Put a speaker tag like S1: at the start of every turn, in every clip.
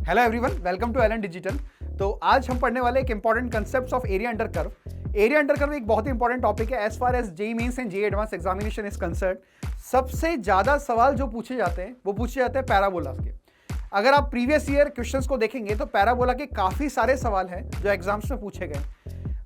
S1: Hello everyone, welcome to Allen digital. तो आज हम पढ़ने वाले एक important concepts of area under curve. Area under curve एक बहुत ही इंपॉर्टेंट टॉपिक है as far as JEE mains and JEE advance examination is concern. सबसे ज्यादा सवाल जो पूछे जाते हैं वो पूछे जाते हैं पैराबोला के। अगर आप प्रीवियस ईयर क्वेश्चंस को देखेंगे तो पैराबोला के काफी सारे सवाल हैं जो एग्जाम्स में पूछे गए।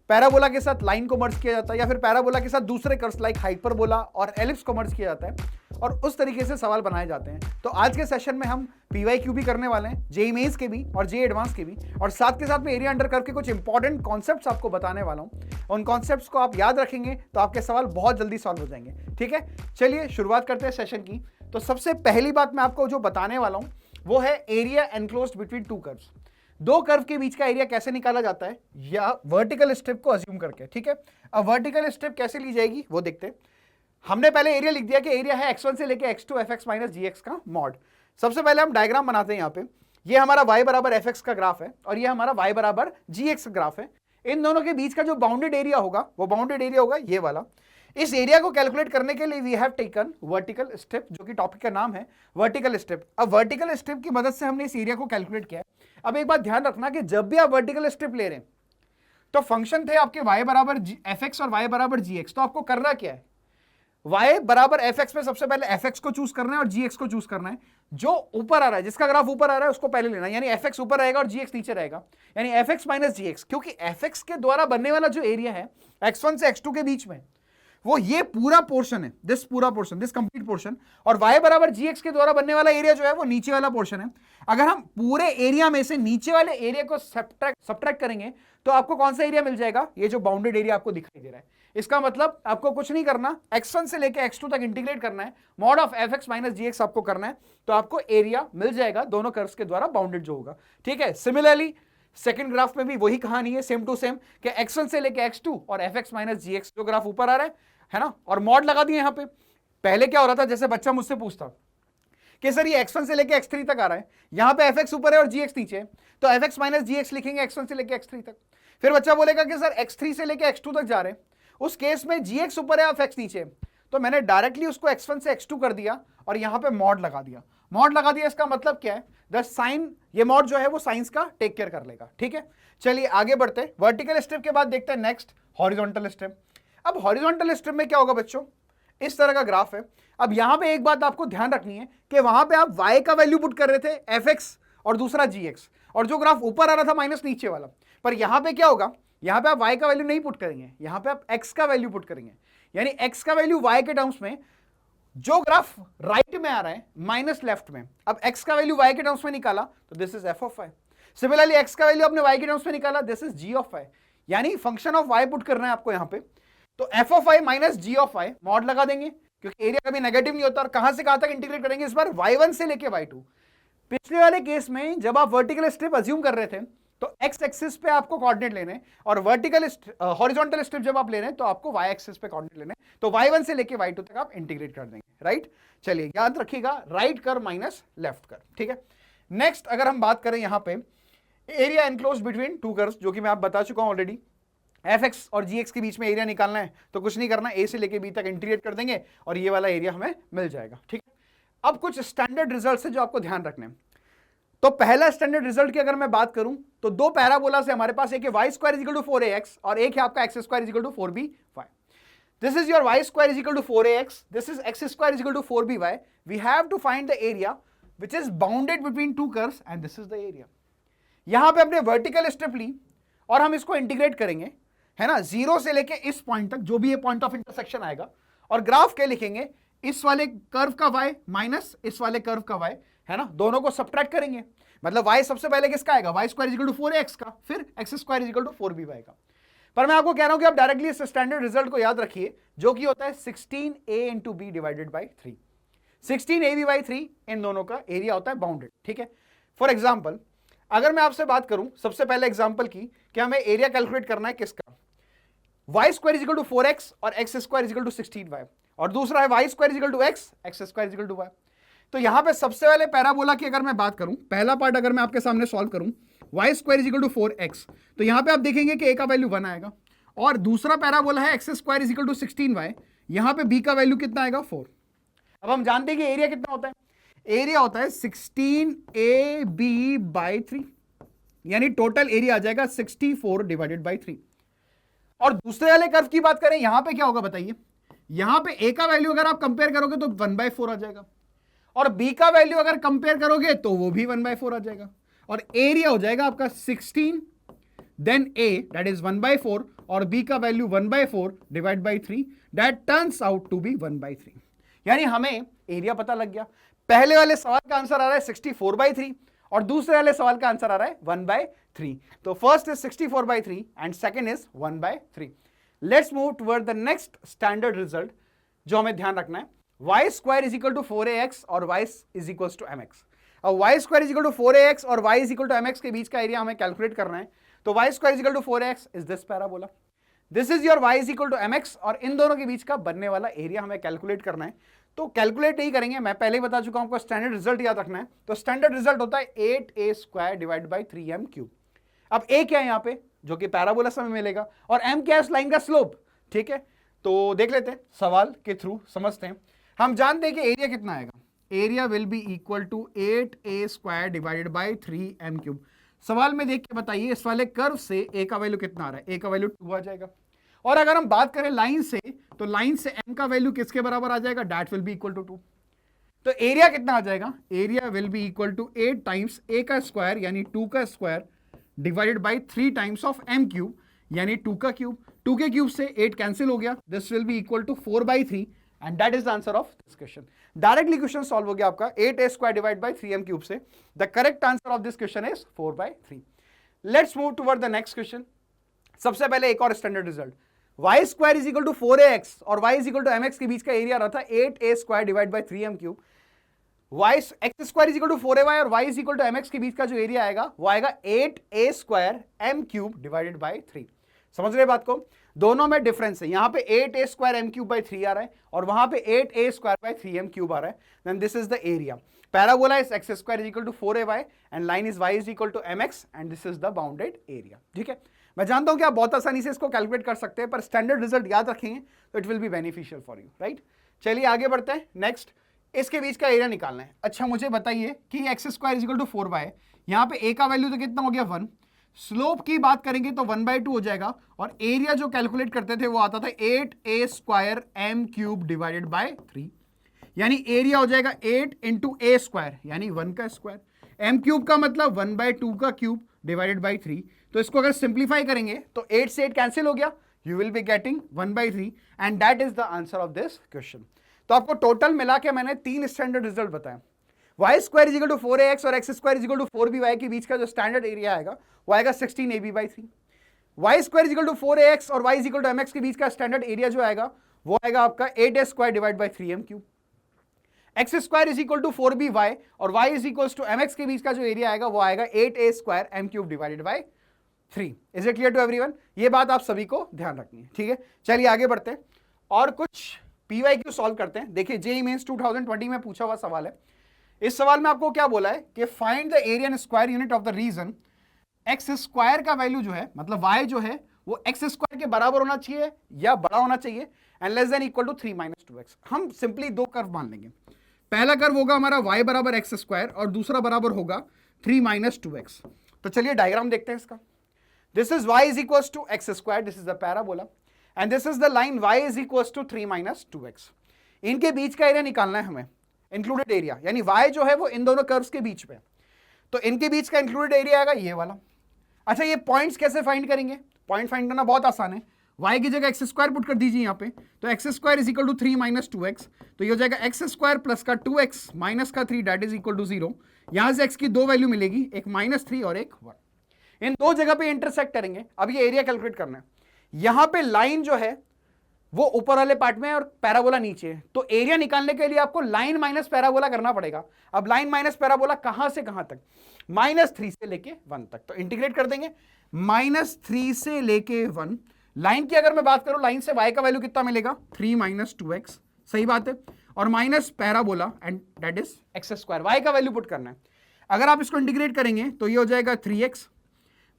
S1: पैराबोला के साथ लाइन को मर्ज किया जाता है या फिर पैराबोला के साथ दूसरे कर्व्स लाइक हाइपरबोला और एलिप्स को मर्ज किया जाता है और उस तरीके से सवाल बनाए जाते हैं। तो आज के सेशन में हम पीवाईक्यू भी करने वाले हैं, जेईई मेंस के भी और जेईई एडवांस के भी, और साथ के साथ में एरिया अंडर कर्व के कुछ इंपॉर्टेंट कॉन्सेप्ट्स आपको बताने वाला हूं। उन कॉन्सेप्ट्स को आप याद रखेंगे तो आपके सवाल बहुत जल्दी सॉल्व हो जाएंगे। ठीक है, चलिए शुरुआत करते हैं सेशन की। तो सबसे पहली बात मैं आपको जो बताने वाला हूं वो है area enclosed between two curves. दो कर्व के बीच का एरिया कैसे निकाला जाता है या वर्टिकल स्ट्रिप को अज्यूम करके। ठीक है, अब वर्टिकल स्ट्रिप कैसे ली जाएगी वो देखते हैं। हमने पहले एरिया लिख दिया कि एरिया है x1 से लेके x2 fx माइनस gx का मॉड। सबसे पहले हम डायग्राम बनाते हैं। यहाँ पे ये हमारा y बराबर fx का ग्राफ है और ये हमारा y बराबर gx का ग्राफ है। इन दोनों के बीच का जो बाउंडेड एरिया होगा वो बाउंडेड एरिया होगा ये वाला। इस एरिया को कैलकुलेट करने के लिए we have taken vertical strip, जो कि टॉपिक का नाम है वर्टिकल स्ट्रिप। अब वर्टिकल स्ट्रिप की मदद से हमने इस एरिया को कैलकुलेट किया है। अब एक बात ध्यान रखना कि जब भी आप वर्टिकल स्ट्रिप ले रहे हैं तो फंक्शन थे आपके y बराबर fx और y बराबर gx। तो आपको करना क्या है, y बराबर fx में सबसे पहले fx को चूज करना है और gx को चूज करना है। जो ऊपर आ रहा है, जिसका ग्राफ ऊपर आ रहा है उसको पहले लेना है, यानी fx ऊपर रहेगा और gx नीचे रहेगा, यानी fx माइनस gx। क्योंकि fx के द्वारा बनने वाला जो एरिया है x1 से x2 के बीच में वो ये पूरा पोर्शन है, दिस पूरा पोर्शन, दिस कंप्लीट पोर्शन, और y बराबर gx के द्वारा बनने वाला एरिया जो है वो नीचे वाला पोर्शन है। अगर हम पूरे एरिया में से नीचे वाले एरिया को सब्ट्रैक्ट करेंगे तो आपको कौन सा एरिया मिल जाएगा, ये जो बाउंडेड एरिया आपको दिखाई दे रहा है। इसका मतलब आपको कुछ नहीं करना, x1 से लेके x2 तक इंटीग्रेट करना है, mod of fx minus gx आपको करना है, तो आपको एरिया मिल जाएगा दोनों कर्व्स के द्वारा बाउंडेड जो होगा। ठीक है, सिमिलरली सेकंड ग्राफ में भी वही कहानी है, सेम टू सेम, कि x1 से लेके x2 और fx माइनस gx जो ग्राफ ऊपर आ रहा है ना, और मॉड लगा दिए। यहां पे पहले क्या हो रहा था, जैसे बच्चा मुझसे पूछता कि सर ये x1 से लेके x3 तक आ रहा है, यहां पे fx ऊपर है और gx नीचे है, तो fx माइनस gx लिखेंगे x1 से लेके x3 तक। फिर बच्चा बोलेगा कि सर x3 से लेके x2 तक जा रहे हैं, उस केस में gx ऊपर है और fx नीचे है, तो मैंने डायरेक्टली उसको x1 से x2 कर दिया और यहां पे मॉड लगा दिया। मॉड लगा दिया, इसका मतलब क्या है, द साइन, ये मॉड जो है वो साइंस का टेक केयर कर लेगा। ठीक है, चलिए आगे बढ़ते हैं। वर्टिकल स्ट्रिप के बाद देखते हैं नेक्स्ट हॉरिजॉन्टल स्ट्रिप। अब हॉरिजॉन्टल स्ट्रिप में क्या होगा बच्चों, इस तरह का ग्राफ है। अब यहां पे एक बात आपको ध्यान रखनी है कि वहां पे आप y का वैल्यू पुट कर रहे थे fx और दूसरा gx, और जो ग्राफ ऊपर आ रहा था माइनस नीचे वाला, पर यहां पे क्या होगा, यहां पे आप y का वैल्यू नहीं पुट करेंगे, यहां पे आप x का वैल्यू पुट करेंगे, यानी x का वैल्यू y के टर्म्स में, जो ग्राफ राइट में आ रहा है माइनस लेफ्ट में, अब x का वैल्यू y के टर्म्स में निकाला तो this is f of y। Similarly x का वैल्यू आपने y के टर्म्स में निकाला, this is g of y, यानी फंक्शन ऑफ y पुट करना है आपको यहां पे। तो f of y minus g of y, mod लगा देंगे क्योंकि एरिया कभी नेगेटिव नहीं होता, और कहां से कहां तक इंटीग्रेट करेंगे इस बार, y1 से लेके y2। पिछले वाले केस में जब आप वर्टिकल स्ट्रिप अज्यूम कर रहे थे तो x एक्सिस पे आपको कोऑर्डिनेट लेने, और वर्टिकल हॉरिजॉन्टल स्ट्रिप जब आप ले रहे हैं तो आपको y एक्सिस पे कोऑर्डिनेट लेने, तो y1 से लेके y2 तक आप इंटीग्रेट कर देंगे। राइट, चलिए याद रखिएगा, right curve minus left curve. ठीक है, नेक्स्ट अगर हम बात करें यहां पे area enclosed between two curves, जो कि मैं आप बता चुका हूं ऑलरेडी, fx और gx के बीच में एरिया निकालना है तो कुछ नहीं करना, a से लेके b तक इंटीग्रेट कर देंगे और ये वाला एरिया हमें मिल जाएगा। ठीक है, अब कुछ स्टैंडर्ड रिजल्ट है जो आपको ध्यान रखने हैं। तो पहला स्टैंडर्ड रिजल्ट की अगर मैं बात करूं तो दो पैराबोला से हमारे पास एक है y square equal to 4ax और एक है आपका x square equal to 4by। This is your y square equal to 4ax, this is x square equal to 4by। We have to find the area which is bounded between two curves and this is the area. यहां पे हमने vertical strip ली और हम इसको integrate करेंगे, है ना, zero से लेके इस पॉइंट तक, जो भी ये पॉइंट ऑफ इंटरसेक्शन आएगा, और ग्राफ के लिखेंगे इस वाले कर्व का y माइनस इस वाले कर्व का y, है ना, दोनों को सब्ट्रैक्ट करेंगे। मतलब y सबसे पहले किसका आएगा, y square equal to 4x का, फिर x square equal to 4by का। पर मैं आपको कह रहा हूं कि आप डायरेक्टली इस स्टैंडर्ड रिजल्ट को याद रखिए, जो कि होता है 16a into b divided by 3। 16ab by 3 इन दोनों का एरिया होता है बाउंडेड। ठीक है, फॉर एग्जाम्पल अगर मैं आपसे बात करूं सबसे पहले एग्जाम्पल की कि हमें एरिया कैलकुलेट करना है किसका, y square equal to 4x और x square equal to 16y, और दूसरा है y square equal to x square equal to y। तो यहां पे सबसे पहले पैराबोला की अगर मैं बात करूं, पहला पार्ट अगर मैं आपके सामने सॉल्व करूं, y square equal to 4x, तो यहां पे आप देखेंगे कि a का वैल्यू 1 आएगा, और दूसरा पैराबोला है x square equal to 16y, यहां पे b का वैल्यू कितना आएगा 4। अब हम जानते हैं कि एरिया कितना होता है, एरिया होता है 16ab/3, यानी टोटल एरिया आ जाएगा 64 डिवाइडेड बाई 3। और दूसरे वाले कर्व की बात करें, यहां पे क्या होगा बताइए, यहां पे ए का वैल्यू अगर आप कंपेयर करोगे तो 1/4 आ जाएगा, और बी का वैल्यू अगर कंपेयर करोगे तो वो भी 1/4 आ जाएगा, और एरिया हो जाएगा आपका 16 देन ए दैट इज 1/4 और बी का value 1/4 divide by 3 that turns out to be 1/3। यानी हमें एरिया पता लग गया। पहले वाले सवाल का आंसर आ रहा है 64/3 और दूसरे वाले सवाल का आंसर आ रहा है 1/3। तो first is 64/3 and second is 1/3। Let's move toward the next standard result जो हमें ध्यान रखना है। y square is equal to 4ax और y is equal to mx। अब y square is equal to 4ax और y is equal to mx के बीच का एरिया हमें कैलकुलेट करना है। तो y square is equal to 4ax is this parabola, this is your y is equal to mx, और इन दोनों के बीच का बनने वाला एरिया हमें कैलकुलेट करना है। तो कैलकुलेट नहीं करेंगे, मैं पहले ही बता चुका हूं, आपको स्टैंडर्ड रिजल्ट याद रखना है। तो स्टैंडर्ड रिजल्ट होता है 8a square divide by 3m cube. अब a क्या है यहाँ पे, जो कि पैराबोला से हमें मिलेगा, और m क्या है इस लाइन का स्लोप। ठीक है, तो देख लेते हैं, सवाल के थ्रू समझते हैं। हम जानते हैं कि एरिया कितना आएगा, area will be equal to 8a square divided by 3m cube. सवाल में देख के बताइए इस वाले कर्व से a का वैल्यू कितना आ रहा है, a का वैल्यू 2 आ जाएगा। और अगर हम बात करें लाइन से, तो लाइन से m का वैल्यू किसके बराबर आ जाएगा, that will be equal to 2। तो एरिया कितना आ जाएगा, area will be equal to 8 times a का स्क्वायर यानी 2 का square divided by 3 times of m cube यानी 2 का क्यूब। 2 के क्यूब से 8 कैंसिल हो गया, this will be equal to 4/3 and that is the answer of this question. Directly question solve हो गया आपका 8a square divide by 3m cube से। The correct answer of this question is 4/3। Let's move toward the next question. सबसे पहले एक और standard result, y square is equal to 4ax और y is equal to mx के बीच का area रहा था 8a square divide by 3m cube. x square is equal to 4ay और y is equal to mx के बीच का जो एरिया आएगा वो आएगा 8a square m cube divided by 3। समझ रहे बात को, दोनों में डिफरेंस है, यहां पे 8a square m cube by 3 आ रहा है और वहां पे 8a square by 3m cube आ रहा है। Then this is the area. Parabola is x square is equal to 4ay and line is y is equal to mx and this is the bounded area. ठीक है, मैं जानता हूं कि आप बहुत आसानी से इसको कैलकुलेट कर सकते हैं, पर स्टैंडर्ड रिजल्ट याद रखेंगे तो it will be beneficial for you, right. चलिए आगे बढ़ते हैं। नेक्स्ट, इसके बीच का एरिया निकालना है। अच्छा मुझे बताइए कि x square is equal to 4y, यहाँ पे a का वैल्यू तो कितना हो गया 1, स्लोप की बात करेंगे तो 1/2 हो जाएगा, और एरिया जो कैलकुलेट करते थे वो आता था 8a square m cube divided by 3, यानी एरिया हो जाएगा 8 इंटू a स्क्वायर यानी 1 का स्क्वायर, m क्यूब का मतलब 1/2 का क्यूब डिवाइडेड बाई 3। तो इसको अगर सिंप्लीफाई करेंगे तो 8 से 8 कैंसिल हो गया, you will be getting 1/3 and that is the answer of this question. तो आपको टोटल मिला के मैंने 3 स्टैंडर्ड रिजल्ट बताया। y square is equal to 4ax और x square is equal to 4by के बीच का जो स्टैंडर्ड एरिया आएगा वो आएगा 16ab/3। y square is equal to 4ax और y is equal to mx के बीच का स्टैंडर्ड एरिया जो आएगा वो आएगा आपका 8a square divide by 3m cube. X square is equal to 4by और y is equal to mx के बीच का जो एरिया आएगा वो आएगा 8a square m cube divided by 3। Is it clear to everyone? ये बात आप सभी को ध्यान रखनी है, ठीक है। चलिए आगे बढ़ते हैं और कुछ PYQ सॉल्व करते हैं। देखिए जेईई मेंस 2020 में पूछा हुआ सवाल है। इस सवाल में आपको क्या बोला है कि find the area and square unit of the region x square का वैल्यू जो है मतलब y जो है वो एक्स स्क्वायर के बराबर होना चाहिए या बड़ा होना चाहिए and less than equal to 3 - 2x। हम सिंपली दो कर्व मान लेंगे। पहला कर्व होगा हमारा y बराबर एक्स स्क्वायर और दूसरा बराबर होगा 3 - 2x। तो चलिए डायग्राम देखते हैं इसका। This is y is equal to x square, this is the parabola and this is the line y is equal to 3 - 2x। इनके बीच का एरिया निकालना है हमें, इंक्लूडेड एरिया, यानी y जो है वो इन दोनों कर्व्स के बीच में, तो इनके बीच का इंक्लूडेड एरिया आएगा ये वाला। अच्छा ये पॉइंट्स कैसे फाइंड करेंगे? पॉइंट फाइंड करना बहुत आसान है, y की जगह एक्स स्क्वायर पुट कर दीजिए यहाँ पे, तो x square is equal to 3 - 2x, तो ये हो जाएगा एक्स स्क्वायर प्लस का 2x माइनस का 3 दैट इज इक्वल टू 0। यहाँ से x की दो वैल्यू मिलेगी, एक -3 और एक 1। इन दो जगह पे इंटरसेक्ट करेंगे। अब ये एरिया कैलकुलेट करना है। यहाँ पे लाइन जो है वो ऊपर वाले पार्ट में है और पैराबोला नीचे है, तो एरिया निकालने के लिए आपको लाइन माइनस पैराबोला करना पड़ेगा। अब लाइन माइनस पैराबोला कहां से कहां तक? -3 से लेके 1 तक, तो इंटीग्रेट कर देंगे। -3 से लेके 1, लाइन की अगर मैं बात करूं, लाइन से y का वैल्यू कितना मिलेगा 3 - 2x, सही बात है, और minus parabola and that is x square, y का वैल्यू पुट करना है। अगर आप इसको इंटीग्रेट करेंगे तो ये हो जाएगा 3x,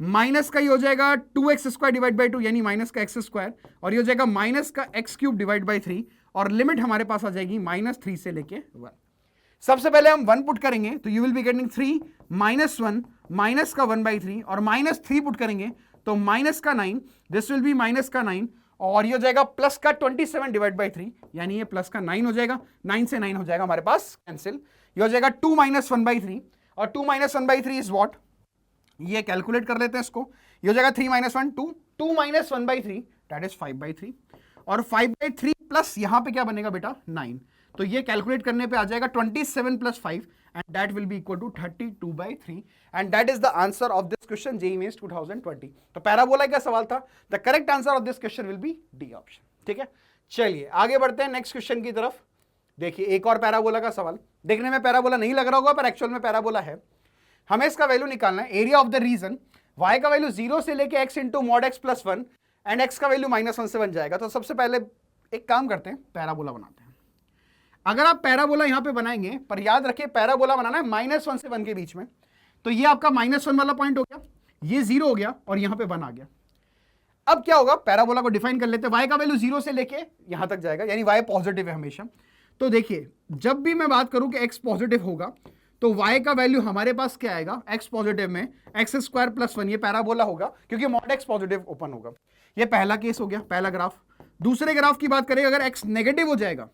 S1: माइनस का ये हो जाएगा 2x स्क्वायर डिवाइड बाई 2 यानी माइनस का एक्स स्क्वायर, और ये हो जाएगा माइनस का x क्यूब डिवाइड बाई 3, और लिमिट हमारे पास आ जाएगी -3 से लेके 1। सबसे पहले हम 1 पुट करेंगे तो you will be getting 3 minus 1 minus का 1/3 और माइनस 3 पुट करेंगे तो माइनस का 9, दिस विल बी माइनस का 9 और ये हो जाएगा प्लस का 27 डिवाइड बाई 3, यानी ये प्लस का 9 हो जाएगा, 9 से 9 हो जाएगा हमारे पास कैंसिल, ये हो जाएगा 2 माइनस 1/3 और 2 माइनस 1/3 इज व्हाट, ये कैलकुलेट कर लेते हैं इसको, ये हो जाएगा 3 माइनस 1 2, 2 माइनस 1/3 दैट इज 5/3 और 5/3 प्लस यहां पे क्या बनेगा बेटा 9, तो ये कैलकुलेट करने पे आ जाएगा 27 plus 5 and that will be equal to 32/3 and that is the answer of this question JEE mains 2020। तो पैराबोला का सवाल था, the correct answer of this question will be D option. ठीक है, चलिए आगे बढ़ते हैं नेक्स्ट क्वेश्चन की तरफ। देखिए एक और पैराबोला का सवाल, देखने में पैराबोला नहीं लग रहा होगा पर एक्चुअल में पैराबोला है। हमें इसका वैल्यू निकालना है, area of the region, y का वैल्यू 0 से लेके x into mod x plus 1 and x का वैल्यू -1 से बन जाएगा। तो सबसे पहले एक काम करते हैं, पैराबोला बनाते हैं। अगर आप पैराबोला यहां पे बनाएंगे, पर याद रखिए पैराबोला बनाना है -1 से 1 के बीच में, तो ये आपका -1 वाला पॉइंट हो गया, ये 0 हो गया और यहां पे 1 आ गया। अब क्या होगा, पैराबोला को डिफाइन कर लेते हैं, y का वैल्यू 0 से लेके यहां तक जाएगा, यानी y पॉजिटिव है हमेशा। तो देखिए जब भी मैं बात करूं कि x पॉजिटिव होगा तो y का वैल्यू हमारे पास क्या आएगा, x पॉजिटिव में x² प्लस 1, ये पैराबोला होगा क्योंकि मॉड x पॉजिटिव ओपन होगा। ये पहला केस हो गया, पहला ग्राफ। दूसरे ग्राफ की बात करें, अगर x नेगेटिव हो जाएगा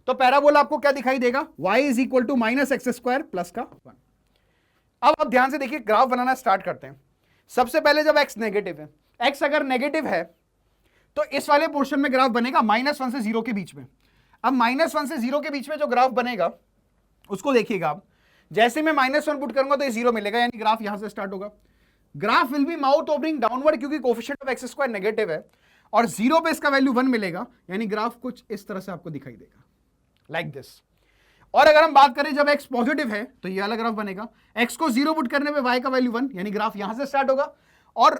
S1: तो पैराबोला आपको क्या दिखाई देगा, y is equal to -x² plus का 1। अब आप ध्यान से देखिए, ग्राफ बनाना स्टार्ट करते हैं। सबसे पहले जब x नेगेटिव है, x अगर नेगेटिव है तो इस वाले पोर्शन में ग्राफ बनेगा -1 से 0 के बीच में। अब -1 से 0 के बीच में जो ग्राफ बनेगा उसको देखिएगा आप, जैसे मैं -1 पुट करूंगा तो ये 0 मिलेगा, यानी ग्राफ यहां से स्टार्ट होगा। Graph will be mouth opening downward क्योंकि कोफिशिएंट ऑफ x² नेगेटिव है और 0 पे इसका वैल्यू 1 मिलेगा, यानी ग्राफ कुछ इस तरह से आपको दिखाई देगा लाइक दिस। और अगर हम बात करें जब x पॉजिटिव है तो ये अलग ग्राफ बनेगा, x को 0 पुट करने पे y का वैल्यू 1, यानी ग्राफ यहां से स्टार्ट होगा और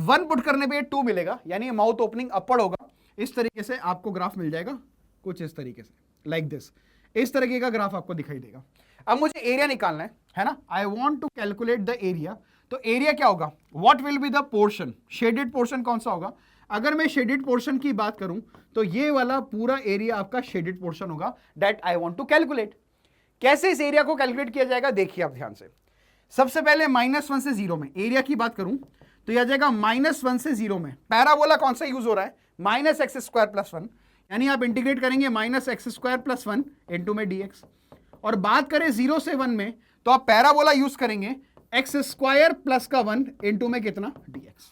S1: 1 पुट करने पे 2 मिलेगा, यानी माउथ ओपनिंग अपवर्ड होगा। इस तरीके से आपको ग्राफ मिल जाएगा कुछ इस तरीके से लाइक दिस, इस तरीके का ग्राफ आपको दिखाई देगा। अब मुझे एरिया निकालना है ना, I want to calculate the area. तो एरिया क्या होगा, what will be the portion, shaded portion कौन सा होगा। अगर मैं शेडेड पोर्शन की बात करूं तो ये वाला पूरा एरिया आपका शेडेड पोर्शन होगा, that I want to calculate. कैसे इस एरिया को कैलकुलेट किया जाएगा, देखिए आप ध्यान से। सबसे पहले -1 से 0 में एरिया की बात करूं तो यह आ जाएगा -1 से 0 में पैराबोला कौन सा यूज हो रहा है, -x² प्लस 1, यानी आप इंटीग्रेट करेंगे -x² प्लस 1 इंटू में dx। और बात करें 0 से 1 में तो आप पैराबोला यूज करेंगे x² प्लस का 1 इंटू में कितना dx।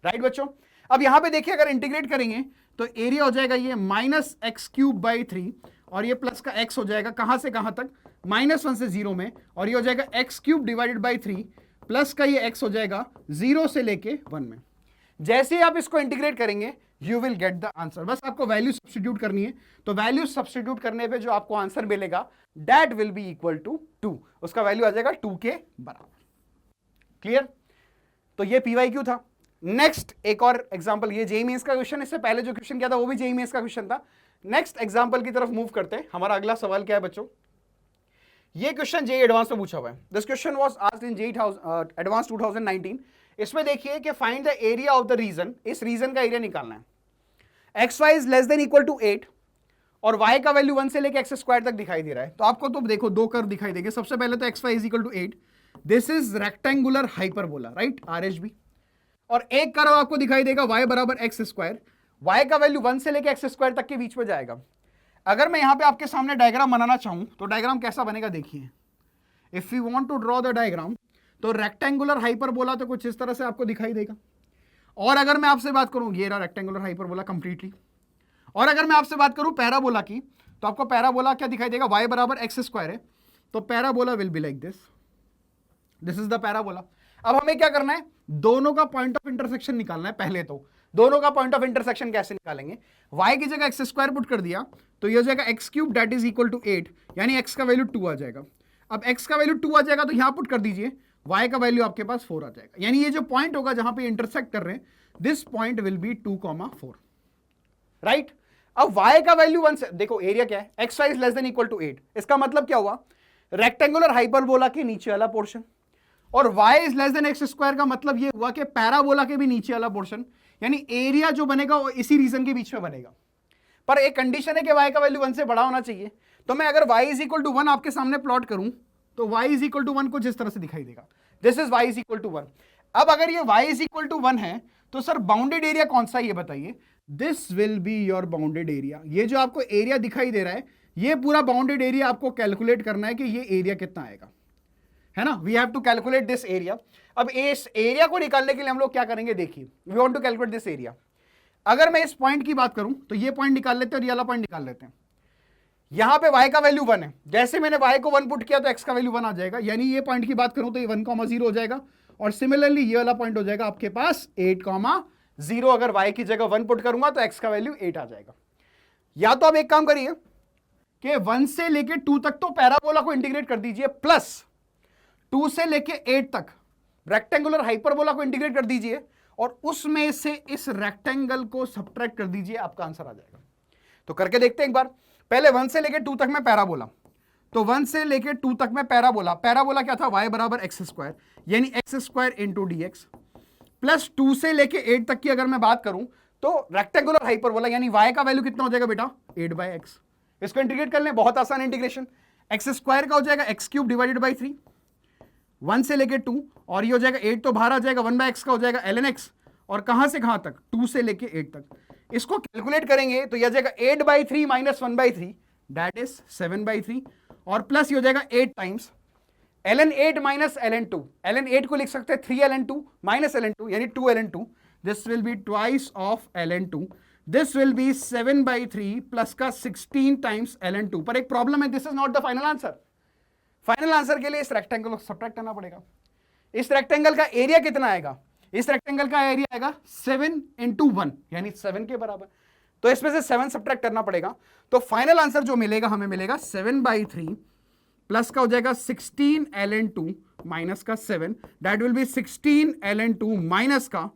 S1: राइट बच्चों, अब यहां पे देखिए अगर इंटीग्रेट करेंगे तो एरिया हो जाएगा ये -x³ और ये प्लस का x हो जाएगा कहां से कहां तक, -1 से 0 में, और ये हो जाएगा x³ डिवाइडेड बाई 3 प्लस का ये x हो जाएगा 0 से लेके 1 में। जैसे ही आप इसको इंटीग्रेट करेंगे you will get the answer. बस आपको वैल्यू सब्स्टिट्यूट करनी है, तो वैल्यू सब्स्टिट्यूट करने पे जो आपको आंसर मिलेगा that will be equal to 2, उसका वैल्यू आ जाएगा 2 के बराबर। क्लियर, तो ये PYQ था। नेक्स्ट एक और एग्जांपल, ये जेईई मेंस का क्वेश्चन, इससे पहले जो क्वेश्चन किया था वो भी जेईई मेंस का क्वेश्चन था। नेक्स्ट एग्जांपल की तरफ मूव करते हैं। हमारा अगला सवाल क्या है बच्चों, ये क्वेश्चन जेईई एडवांस में पूछा हुआ है। This question was asked in JEE advance 2019। इसमें देखिए कि find the area of the region, इस रीजन का एरिया निकालना है। xy is less than equal to 8 और y का वैल्यू 1 से लेके x² तक दिखाई दे रहा है। तो आपको तो देखो दो कर्व दिखाई देंगे। सबसे पहले तो xy is equal to 8, this is rectangular hyperbola, right, RHB। और एक कर्व आपको दिखाई देगा y बराबर x², y का वैल्यू 1 से लेके x² तक के बीच में जाएगा। अगर मैं यहां पे आपके सामने डायग्राम बनाना चाहूं तो डायग्राम कैसा बनेगा देखिए। If you want to draw the diagram तो रेक्टेंगुलर हाइपरबोला तो कुछ इस तरह से आपको दिखाई देगा। और अगर मैं आपसे बात करूं, ये रहा रेक्टेंगुलर हाइपरबोला कंप्लीटली। और अगर मैं आपसे बात करूं पैराबोला की, तो आपको पैराबोला क्या दिखाई देगा, y बराबर x² है, तो parabola will be like this, this is the parabola. अब हमें क्या करना है, दोनों का पॉइंट ऑफ इंटरसेक्शन निकालना है। पहले तो दोनों का पॉइंट ऑफ इंटरसेक्शन कैसे निकालेंगे, y की जगह x² पुट कर दिया तो ये हो जाएगा x³ that is equal to 8, यानी x का वैल्यू 2 आ जाएगा। अब x का वैल्यू 2 आ जाएगा तो यहां पुट कर दीजिए, y का वैल्यू आपके पास 4 आ जाएगा। यानी ये जो पॉइंट होगा जहां पे इंटरसेक्ट कर रहे हैं, this point will be 2,4, right. अब y का वैल्यू 1 से, देखो एरिया क्या है, xy is less than equal to 8। इसका मतलब क्या हुआ, रेक्टेंगुलर हाइपरबोला के नीचे वाला पोर्शन, और y is less then x² का मतलब ये हुआ कि पैराबोला के भी नीचे वाला पोर्शन, यानी एरिया जो बनेगा वो इसी रीजन के बीच में बनेगा। पर एक कंडीशन है कि y का वैल्यू 1 से बड़ा होना चाहिए। तो मैं अगर y इज इक्वल टू 1 आपके सामने प्लॉट करूं तो y इज इक्वल टू 1 कुछ इस तरह से दिखाई देगा, this is y is equal to 1। अब अगर ये y इज इक्वल टू 1 है तो सर बाउंडेड एरिया कौन सा है ये बताइए। This will be your bounded area. ये जो आपको एरिया दिखाई दे रहा है ये पूरा बाउंडेड एरिया आपको कैलकुलेट करना है कि ये एरिया कितना आएगा, है ना। We have to calculate this area. अब इस एरिया को निकालने के लिए हम लोग क्या करेंगे, देखिए we want to calculate this area. अगर मैं इस पॉइंट की बात करूं तो ये पॉइंट निकाल लेते हैं और ये वाला पॉइंट निकाल लेते हैं। यहां पे y का वैल्यू 1 है, जैसे मैंने y को 1 पुट किया तो x का वैल्यू 1 आ जाएगा, यानी ये पॉइंट की बात करूं तो ये 1,0 हो जाएगा और सिमिलरली ये वाला पॉइंट हो जाएगा आपके पास 8,0। अगर y की जगह 1 पुट करूंगा तो x का वैल्यू 8 आ जाएगा। या तो आप एक काम करिए कि 1 से लेके 2 तक तो पैराबोला को इंटीग्रेट कर दीजिए, प्लस 2 से लेके 8 तक रेक्टेंगुलर हाइपरबोला को इंटीग्रेट कर दीजिए और उसमें से इस रेक्टेंगल को सब्ट्रैक्ट कर दीजिए, आपका आंसर आ जाएगा। तो करके देखते हैं एक बार। पहले 1 से लेके 2 तक में पैराबोला, तो 1 से लेके 2 तक में पैराबोला क्या था, y बराबर एक्स स्क्वायर यानी x square into D x, plus 2 से लेके 8 तक की अगर मैं बात करूं तो रेक्टेंगुलर हाइपरबोला यानी y का वैल्यू कितना हो जाएगा बेटा 8/x। इसको इंटीग्रेट कर लें, बहुत आसान इंटीग्रेशन। एक्स स्क्वायर का हो जाएगा एक्स क्यूब डिवाइडेड बाई 3, 1 से लेके 2 और ये हो जाएगा 8 तो बाहर आ जाएगा, 1/x का हो जाएगा ln x और कहां से कहां तक 2 से लेके 8 तक। इसको कैलकुलेट करेंगे तो यह जाएगा 8/3 माइनस 1/3 दैट इज 7/3 और प्लस ये हो जाएगा 8 times ln 8 minus ln 2। ln 8 को लिख सकते हैं 3 ln 2 माइनस ln 2 यानी 2 ln 2। This will be twice of ln 2। This will B 7/3 plus का 16 टाइम्स ln 2। पर एक प्रॉब्लम है, this is not the final answer. Final answer के लिए इस रेक्टेंगल को सब्ट्रैक्ट करना पड़ेगा। इस रेक्टेंगल का एरिया कितना आएगा, इस रेक्टेंगल का एरिया आएगा 7 इंटू 1 यानी 7 के बराबर। तो इसमें से 7 सब्ट्रैक्ट करना पड़ेगा। तो फाइनल आंसर जो मिलेगा हमें मिलेगा 7/3 प्लस का हो जाएगा 16 ln 2 माइनस का 7 that will B 16 ln 2 minus का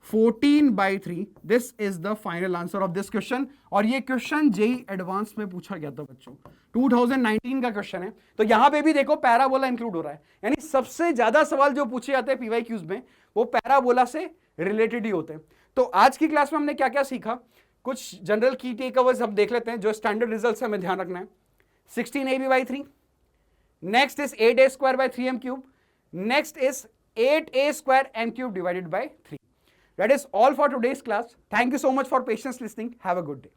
S1: 14/3। This is the final answer of this question. और ये क्वेश्चन जेईई एडवांस में पूछा गया था बच्चों, 2019 का क्वेश्चन है। तो यहां पे भी देखो पैराबोला इंक्लूड हो रहा है, यानी सबसे ज्यादा सवाल जो पूछे जाते हैं पीवाईक्यूज में वो पैराबोला से रिलेटेड ही होते हैं। तो आज की क्लास में हमने क्या क्या सीखा, कुछ जनरल की टेकअवेज हम देख लेते हैं जो स्टैंडर्ड रिजल्ट से हमें ध्यान रखना है। 16ab/3, next is 8a²/3m³, next is 8a²m³ divided by 3। That is all for today's class. Thank you so much for patience listening. Have a good day.